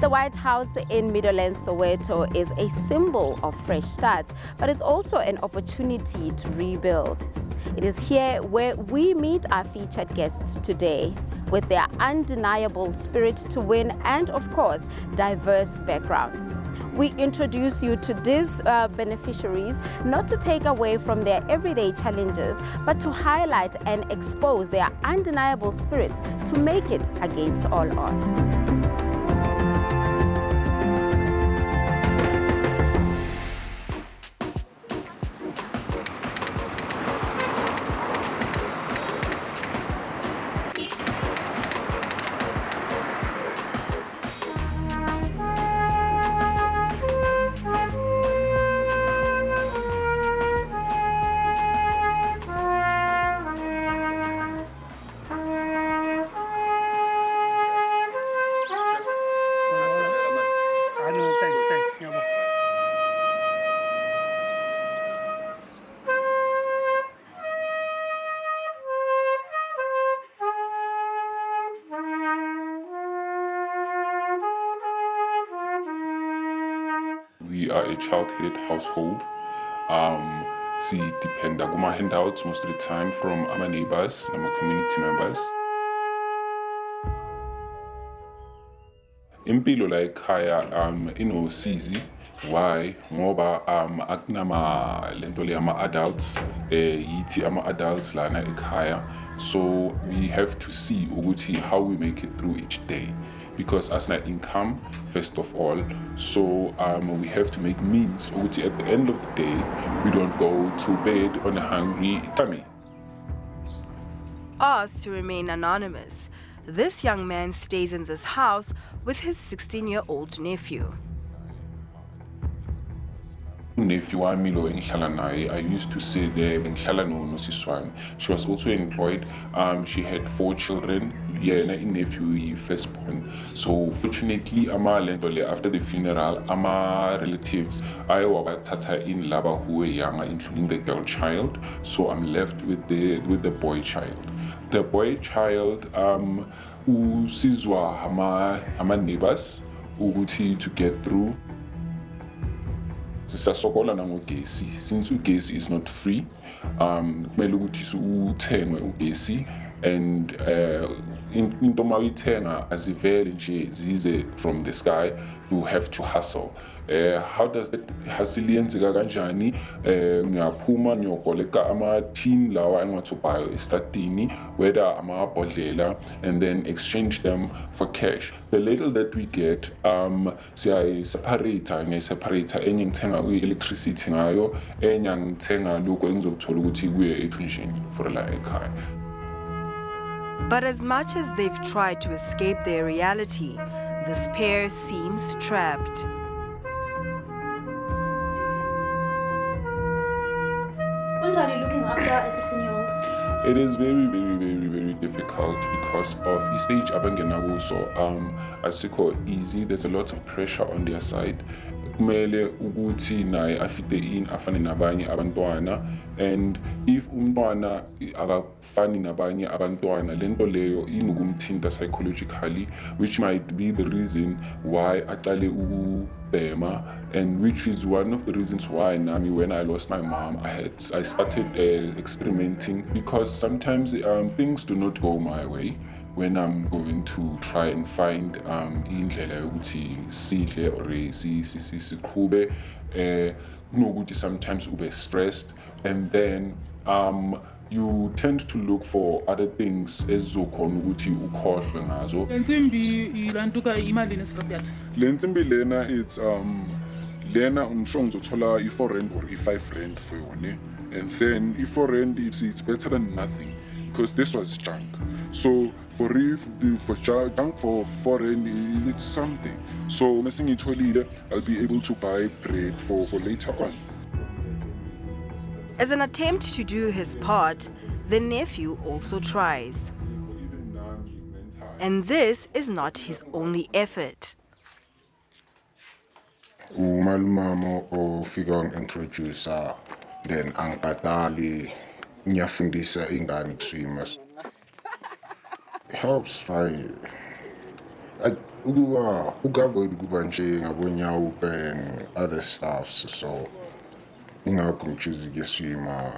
The White House in Meadowlands, Soweto is a symbol of fresh starts, but it's also an opportunity to rebuild. It is here where we meet our featured guests today with their undeniable spirit to win and, of course, diverse backgrounds. We introduce you to these beneficiaries not to take away from their everyday challenges, but to highlight and expose their undeniable spirit to make it against all odds. We are a child-headed household. Depend on handouts most of the time from our neighbors and our community members. Impilo la ekhaya inosizi. Why? Ngoba akunama lento le ama adults yithi ama adults lana ekhaya. So we have to see ukuthi how we make it through each day. Because as an income, first of all, so we have to make means ukuthi at the end of the day, we don't go to bed on a hungry tummy. Asked to remain anonymous, this young man stays in this house with his 16-year-old nephew. Nephew wami lo engihlala naye, I used to say there ngihlala nosisi wami. She was also employed. She had 4 children. Yena nephew firstborn. So fortunately after the funeral ama relatives ayawabathatha in laba who were younger, including the girl child. So I'm left with the boy child. The boy child usizwa ama neighbors ukuthi to get through. Sisasokola nangogesi. Since ugesi is not free, kumele ukuthi uthengwe ugesi, and into mawuyithenga azivele nje zize from the sky. You have to hustle. How does that hustle yenzeka kanjani? Ngiyaphuma ngiyokoleka ama-tin lawa engiwathubayo estadini, whether amabhodlela, and then exchange them for cash. The little that we get, siyayi-separator, enye ngithenga i-electricity ngayo, enye ngithenga lokho engizokuthola ukuthi kuye ethunjini for la ekhaya. But as much as they've tried to escape their reality, this pair seems trapped. What are you looking after a 16-year-old? It is very, very, very, very difficult because of stage abangena so asikho easy. There's a lot of pressure on their side. Kumele ukuthi naye afite in afane nabanye abantwana, and if umntwana akafani nabanye abantwana lento leyo inukumthinta psychologically, which might be the reason why aqale ukubhema, and which is one of the reasons why nami when I lost my mom I started experimenting, because sometimes things do not go my way when I'm going to try and find indlela yokuthi sidle or siqhube. Kunokuthi sometimes ube stressed, and then you tend to look for other things ezizokhona ukuthi ukhohlwe ngazo. Lentsimbi ilantuka imali nesikapyatha. Lentsimbi lena it's lena umshongo uzothola i-4 rand or i-5 rand for yone, and then i-4 rand it's better than nothing, because this was junk. So for junk for 4 rand it's something. So I'll be able to buy bread for later on. As an attempt to do his part, the nephew also tries. And this is not his only effort. Umalumamo ofika introduce then angibhadali ngiyafundisa ingane ukuswima. Helps by Ukavoid ukuba nje ngabonyawo and other stuffs, so ingakho ngichoose ukuswima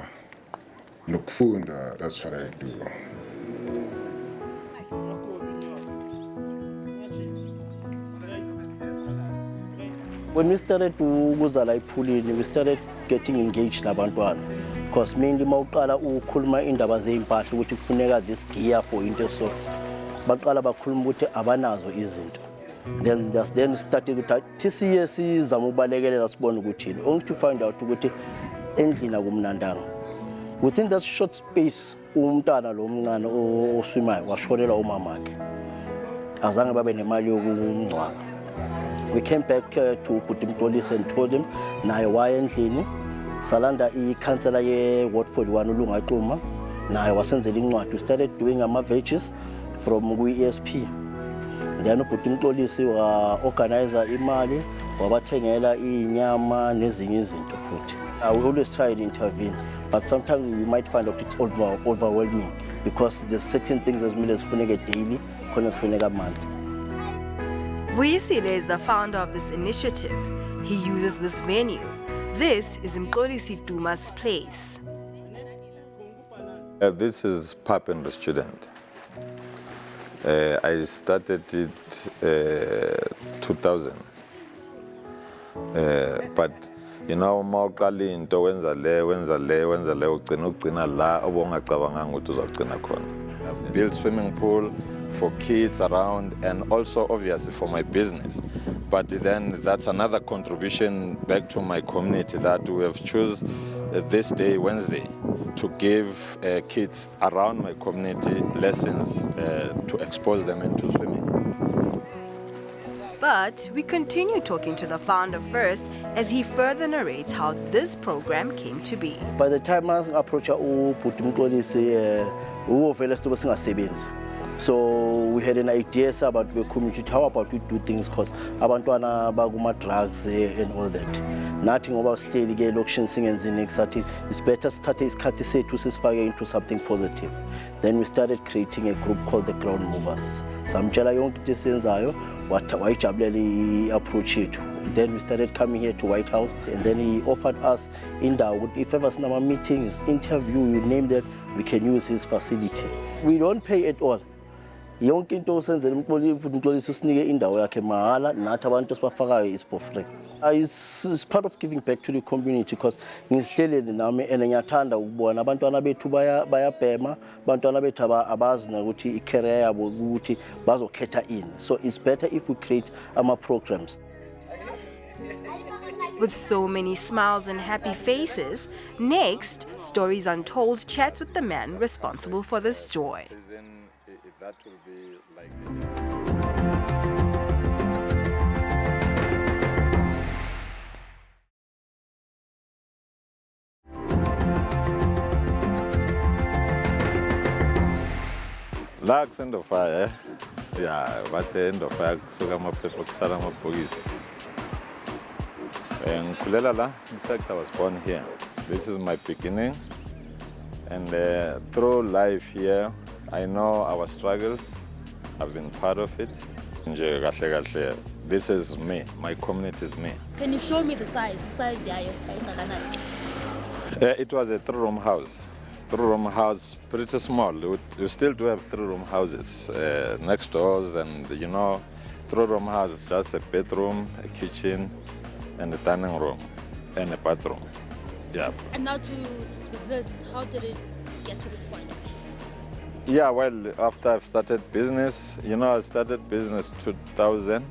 nokufunda. That's what I do. When we started to ukuzala iphulini, we started getting engaged nabantwana. Because mainly mawuqala ukukhuluma indaba zeimpahla ukuthi kufuneka this gear for into so. Baqala bakhuluma ukuthi abanazo izinto. Then started ukuthi TCS sizama ukubalekelela sibone ukuthi only to find out ukuthi endlini akumnandanga. Within that short space umntana lo mncane oswimayo washonela umamakhe. Azange babe nemali yokumngcwaba. We came back to Putimtolis and told him naye waya endlini salanda i-councillor ye-Ward 41 uLungaxuma naye wasenzela incwadi. We started doing ama-veggies from kwi-ESP. Then uPutimtolis wa-organizer imali wabathengela inyama nezinye izinto futhi. We always try and intervene, but sometimes we might find out it's overwhelming because there's certain things as well as funeka daily, khona funeka monthly. Vuyisile is the founder of this initiative. He uses this venue. This is Mxolisi Duma's place. This is Pap and the Student. I started it 2000. But you know, mawuqala into wenza le ugcina la obongacabanganga ukuthi uzagcina khona. I've built swimming pool for kids around and also obviously for my business. But then that's another contribution back to my community that we have chosen this day, Wednesday, to give kids around my community lessons to expose them into swimming. But we continue talking to the founder first as he further narrates how this program came to be. By the time I approached uPutimtolis, we were singasebenzi. So we had an idea about the community, how about we do things because abantwana baguma drugs and all that. Nothing about staying elokishini singenzi next. It's better start isikhathi sethu sisifake into something positive. Then we started creating a group called the Ground Movers. Samtshela yonke into esiyenzayo wayijabulela i-approach yethu. Then we started coming here to White House and then he offered us indawo if ever sinama meetings, interview, you name that, we can use his facility. We don't pay at all. Yonke into osenzela uMxolisi usinike indawo yakhe mahala nathi abantu esibafakayo is for free. It's part of giving back to the community because ngihlelele nami and ngiyathanda ukubona abantwana bethu bayabhema, abantwana bethu abazi ukuthi i-career yabo ukuthi bazokhetha ini. So it's better if we create programs. With so many smiles and happy faces, next, Stories Untold chats with the man responsible for this joy. That will be like Lux end of fire, yeah, but the end of fire, so I'm up to Salam police. And Kulela, in fact, I was born here. This is my beginning, and through life here, I know our struggles. I've been part of it. This is me. My community is me. Can you show me the size? The size, yeah. It was a three-room house. Three-room house, pretty small. We still do have three-room houses next doors, and you know, three-room house is just a bedroom, a kitchen, and a dining room, and a bathroom. Yeah. And now to this, how did it get to this point? Yeah, well, after I've started business, you know, I started business 2000,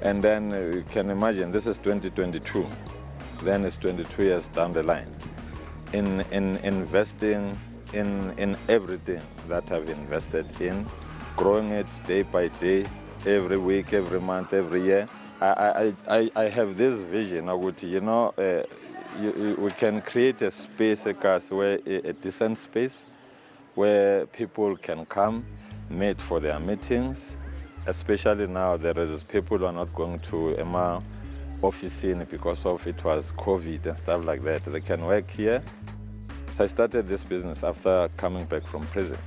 and then you can imagine this is 2022. Then it's 22 years down the line. In investing in everything that I've invested in, growing it day by day, every week, every month, every year. I have this vision, you know, we can create a space, a decent space, where people can come, meet for their meetings, especially now there is people who are not going to Emma office in because of it was COVID and stuff like that. They can work here. So I started this business after coming back from prison.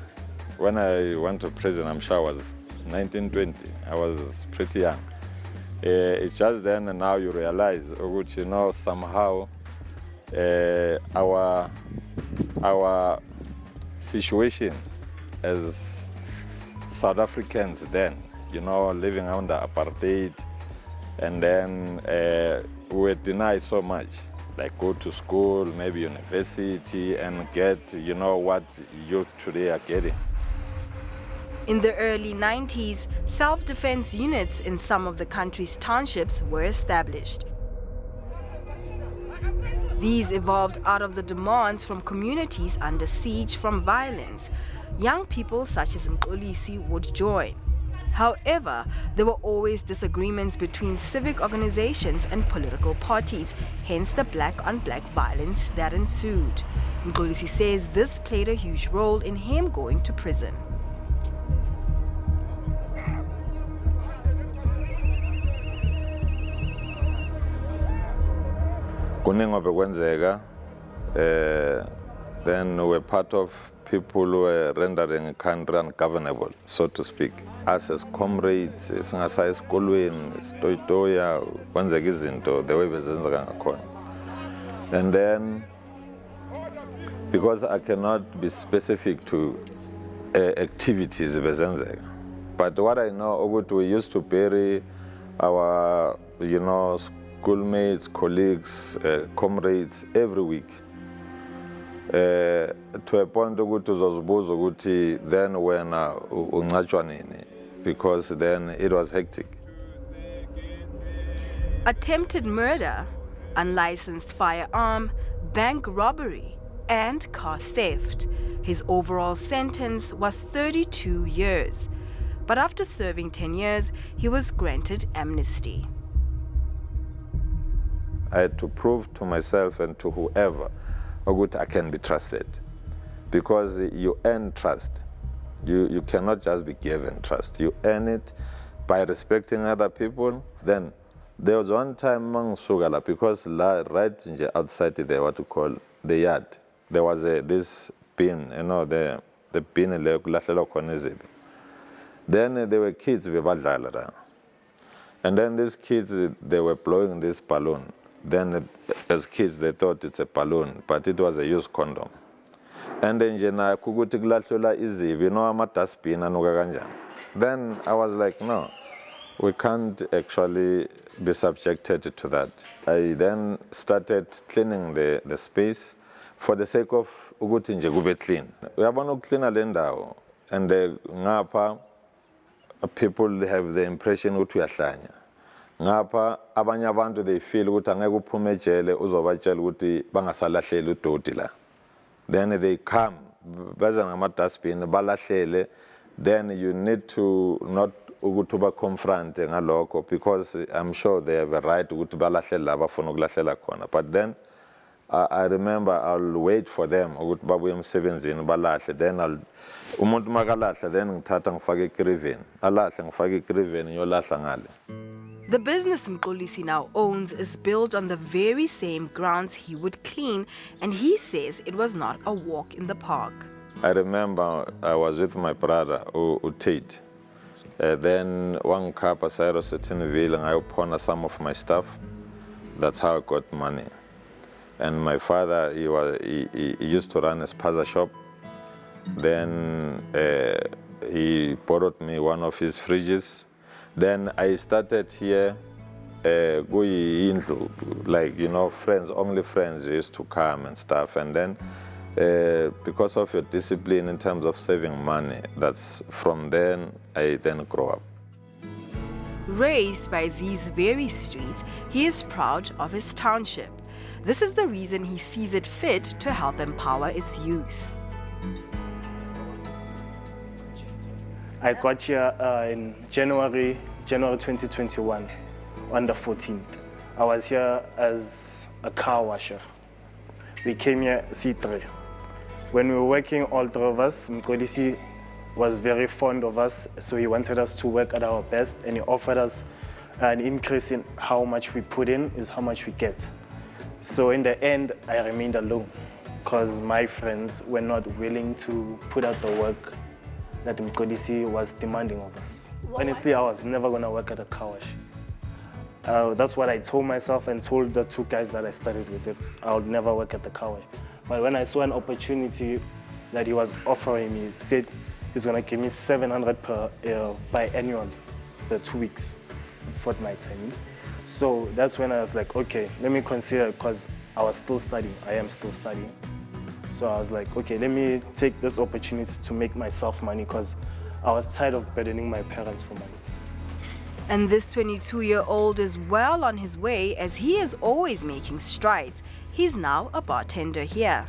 When I went to prison, I'm sure I was 1920. I was pretty young. It's just then and now you realize, which, you know, somehow our situation as South Africans then, you know, living under apartheid, and then we were denied so much, like go to school, maybe university, and get, you know, what youth today are getting. In the early 90s, self-defense units in some of the country's townships were established. These evolved out of the demands from communities under siege from violence. Young people such as Mxolisi would join. However, there were always disagreements between civic organizations and political parties, hence the black-on-black violence that ensued. Mxolisi says this played a huge role in him going to prison. Then we were part of people who were rendering the country ungovernable, so to speak. Us as comrades, singasaya esikolweni, sitoyitoya, kwenzeka izinto the way bezenzeka ngakhona. And then, because I cannot be specific to activities bezenzeka, but what I know, we used to bury our, you know, schoolmates, colleagues, comrades every week. To a point ukuthi then when unqatshwa nini, because then it was hectic. Attempted murder, unlicensed firearm, bank robbery, and car theft. His overall sentence was 32 years. But after serving 10 years, he was granted amnesty. I had to prove to myself and to whoever I can be trusted, because you earn trust. You cannot just be given trust. You earn it by respecting other people. Then there was one time Sugala, because right outside there, what to call the yard, there was this bin, you know, the bin. Then there were kids, and then these kids, they were blowing this balloon. Then as kids, they thought it's a balloon, but it was a used condom. And then you know, then I was like, no, we can't actually be subjected to that. I then started cleaning the space for the sake of ukuthi nje kube clean. Uyabona ukucleana le ndawo, and ngapha people have the impression ukuthi uyahlanya. Ngapha abanye abantu they feel ukuthi angeke uphume ejele uzobatshela ukuthi bangasalahleli udoti la. Then they come beza ngama dustbin balahlele, then you need to not ukuthi ba confront ngalokho, because I'm sure they have a right ukuthi balahlele la bafuna ukulahlela khona. But then I remember I'll wait for them ukuthi babuye emsebenzini balahle, then umuntu makalahle then ngithatha ngifake ekriveni, alahle ngifake ekriveni ngiyolahla ngale. The business Mxolisi now owns is built on the very same grounds he would clean, and he says it was not a walk in the park. I remember I was with my brother, Tate. Then one car pasero Setinville, and I pawned some of my stuff. That's how I got money. And my father, he used to run a spaza shop. Then he borrowed me one of his fridges. Then I started here, like, you know, friends, only friends used to come and stuff. And then because of your discipline in terms of saving money, that's from then I then grow up. Raised by these very streets, he is proud of his township. This is the reason he sees it fit to help empower its youth. I got here in January 2021, on the 14th. I was here as a car washer. We came here C3. When we were working, all three of us, Mxolisi was very fond of us, so he wanted us to work at our best, and he offered us an increase in how much we put in is how much we get. So in the end, I remained alone because my friends were not willing to put out the work that Mqolisi was demanding of us. Honestly, I was never going to work at a car wash. That's what I told myself and told the two guys that I studied with it. I would never work at the car wash. But when I saw an opportunity that he was offering me, he said he's going to give me 700 per biannual, the 2 weeks, fortnight, I mean. So that's when I was like, okay, let me consider, because I was still studying. I am still studying. So I was like, okay, let me take this opportunity to make myself money, because I was tired of burdening my parents for money. And this 22-year-old is well on his way, as he is always making strides. He's now a bartender here.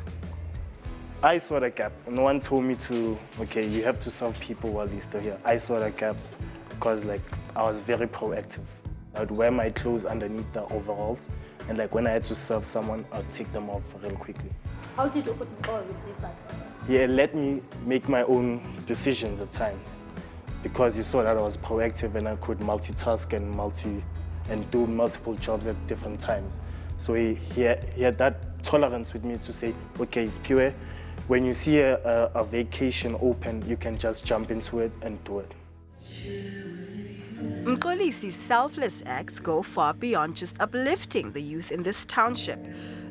I saw the gap. No one told me to, okay, you have to serve people while you're still here. I saw the gap because I was very proactive. I would wear my clothes underneath the overalls, and when I had to serve someone, I'd take them off real quickly. How did Untold receive that? He let me make my own decisions at times, because he saw that I was proactive and I could multitask and do multiple jobs at different times. So he had that tolerance with me to say, okay, it's pure. When you see a vacation open, you can just jump into it and do it. Mqolisi's selfless acts go far beyond just uplifting the youth in this township.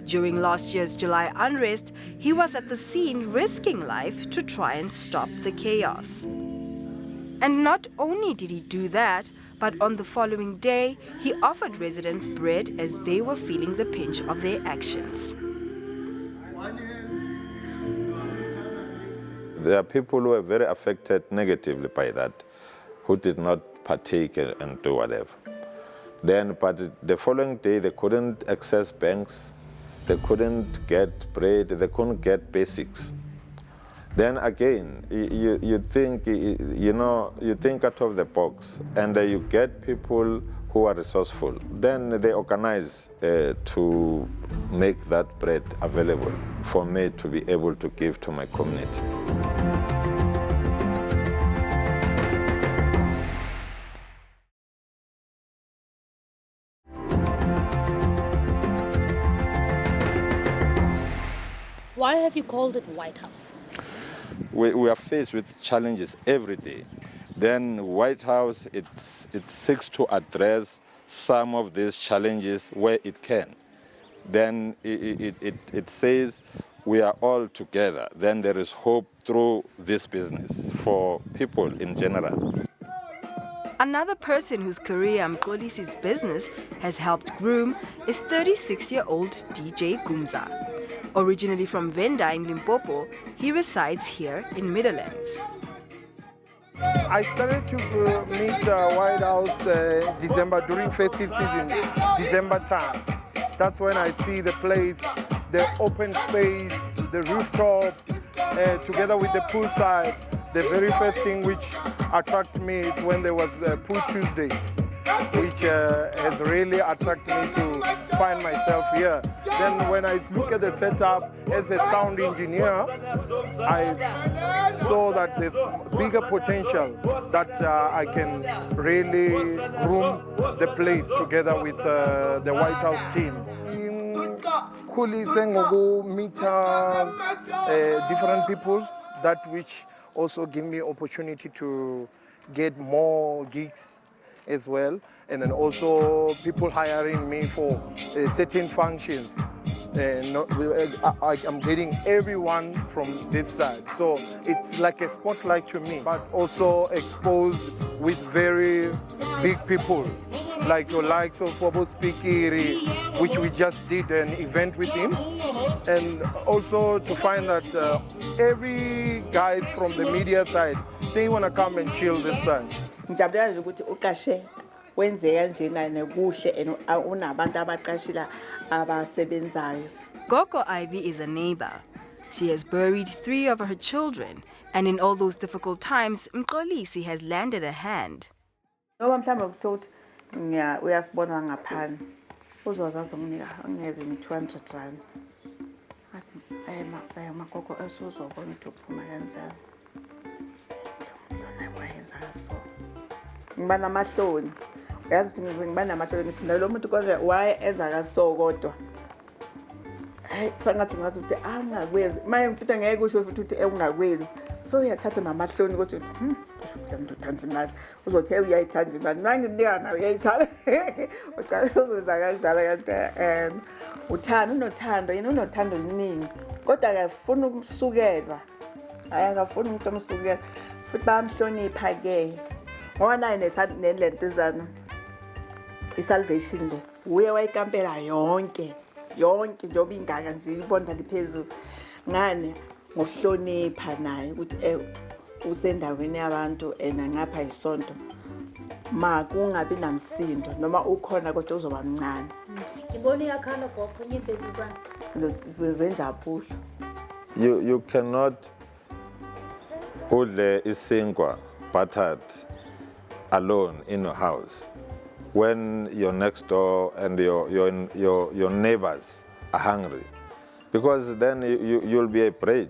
During last year's July unrest, he was at the scene risking life to try and stop the chaos. And not only did he do that, but on the following day, he offered residents bread as they were feeling the pinch of their actions. There are people who are very affected negatively by that, who did not partake and do whatever. But the following day, they couldn't access banks, they couldn't get bread, they couldn't get basics. Then again, you think, you think out of the box, and you get people who are resourceful. Then they organize to make that bread available for me to be able to give to my community. Why have you called it White House? We are faced with challenges every day. Then White House, it seeks to address some of these challenges where it can. Then it says we are all together. Then there is hope through this business for people in general. Another person whose career Mqolisi's business has helped groom is 36-year-old DJ Gumza. Originally from Venda in Limpopo, he resides here in Meadowlands. I started to meet White House during festive season, December time. That's when I see the place, the open space, the rooftop, together with the poolside. The very first thing which attracted me is when there was Pool Tuesdays, which has really attracted me to find myself here. Then when I look at the setup as a sound engineer, I saw that there's bigger potential that I can really groom the place together with the White House team. Meet different people, that which also give me opportunity to get more gigs as well, and then also people hiring me for certain functions. I'm getting everyone from this side, so it's like a spotlight to me, but also exposed with very big people, like your likes of Bobo Spikiri, which we just did an event with him, and also to find that every guy from the media side, they want to come and chill this side. Gogo Ivy is a neighbor. She has buried 3 of her children, and in all those difficult times, Mqolisi has lended a hand. So uyathatha namahloni ukuthi kusho ukuthi umuntu uthanda imali uzothe uyayithanda imali mangimnika nawe uyayithanda ucala uzoza kanjalo kanti uthando unothando yena unothando oluningi kodwa akafuni ukusukelwa akafuni umuntu omsukela futhi bayamhlonipha ke ngoba naye nelentuzana isalvation le uye wayikampela yonke njengoba ingaka nje ibonda liphezulu ngane ngokuhlonipha naye ukuthi usendaweni yabantu ngapha isonto ma kungabi namsindo noma ukhona kodwa uzoba mncane ngibona iyakhala gogo inyembezi zami zenjabulo. You cannot udle isinkwa buttered alone in your house when your next door and your neighbors are hungry, because then you'll be a prey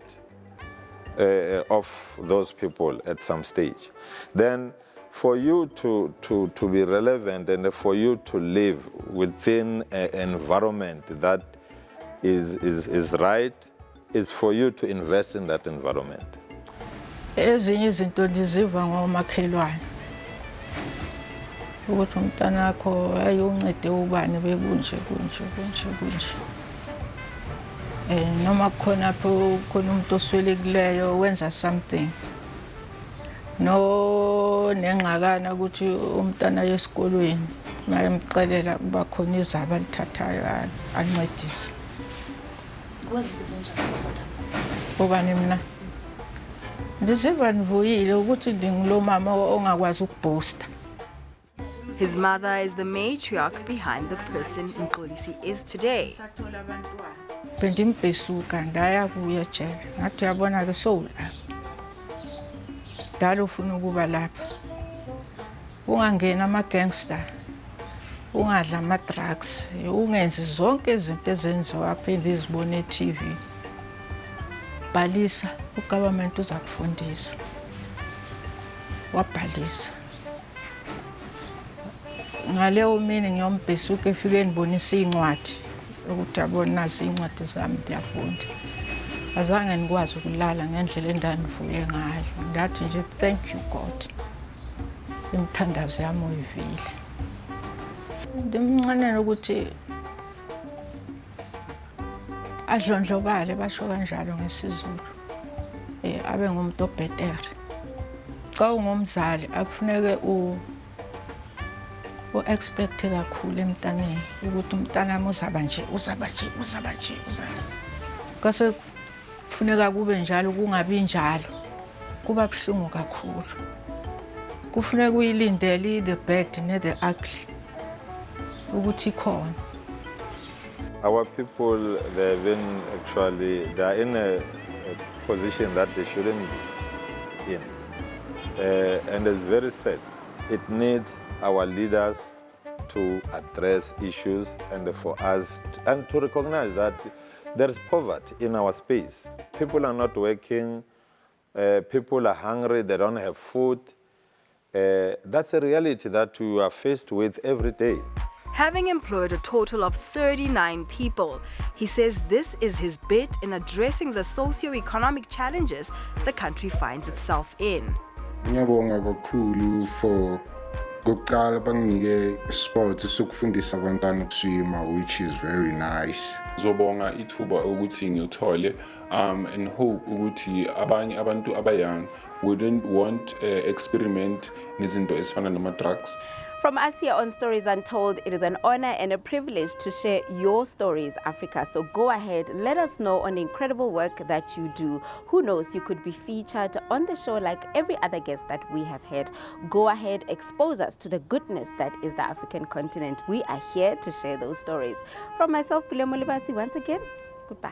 of those people at some stage. Then for you to be relevant and for you to live within an environment that is right, is for you to invest in that environment. Ezinye izinto ndiziva ngomakhelwane ukuthi umntana wakho ayoncede ubani bekunje noma khona apho khona umuntu oswelekileyo wenza something no nengxakana ukuthi umntana yesikolweni mayemxelela kuba khona izaba lithathayo ancedise wazivenja kusanda ubani mina ndiziva ndivuyile ukuthi ndingulo mama ongakwazi ukuboosta. His mother is the matriarch behind the person Mxolisi is today. Bendimbhesuka ndaya kuya ejele ngathi uyabona ke sowula dala ufuna ukuba lapha ungangena ama-gangster ungadla ama-drugs ungenzi zonke izinto ezenziwa apha endizibona e-TV bhalisa ugovernment uza kufundisa wabhalisa ngaleyo mini ngiyombhesuka efike ndibonisa iy'ncwadi ukuthi yabona nazi iy'ncwadi zami ndiyafunda azange ngikwazi ukulala ngendlela endandivuye ngayo ndathi nje thank you God imithandazo yami uyivile ndimnqanela ukuthi adlondlobale basho kanjalo ngesizulu abe ngumuntu obhetere xa ungumzali akufuneke expecte kakhulu emntaneni ukuthi umntanami uzaba nje kase kufuneka kube njalo kungabi njalo kuba buhlungu kakhulu kufuneka uyilindele the bad ne the ugly ukuthi ikhona. Our people, they are in a position that they shouldn't be in, and it's very sad. It needs our leaders to address issues and for us to recognize that there is poverty in our space. People are not working, people are hungry, they don't have food. That's a reality that we are faced with every day. Having employed a total of 39 people, he says this is his bit in addressing the socio-economic challenges the country finds itself in. Ngiyabonga kakhulu for kokuqala banginike sport sokufundisa abantwana ukuswima, which is very nice. Zobonga ithuba ukuthi ngithole and hope ukuthi abanye abantu abayang wouldn't want experiment nezinto ezifana nama-drugs. From us here on Stories Untold, it is an honor and a privilege to share your stories, Africa. So go ahead, let us know on the incredible work that you do. Who knows, you could be featured on the show like every other guest that we have had. Go ahead, expose us to the goodness that is the African continent. We are here to share those stories. From myself, Pule Molibati, once again, goodbye.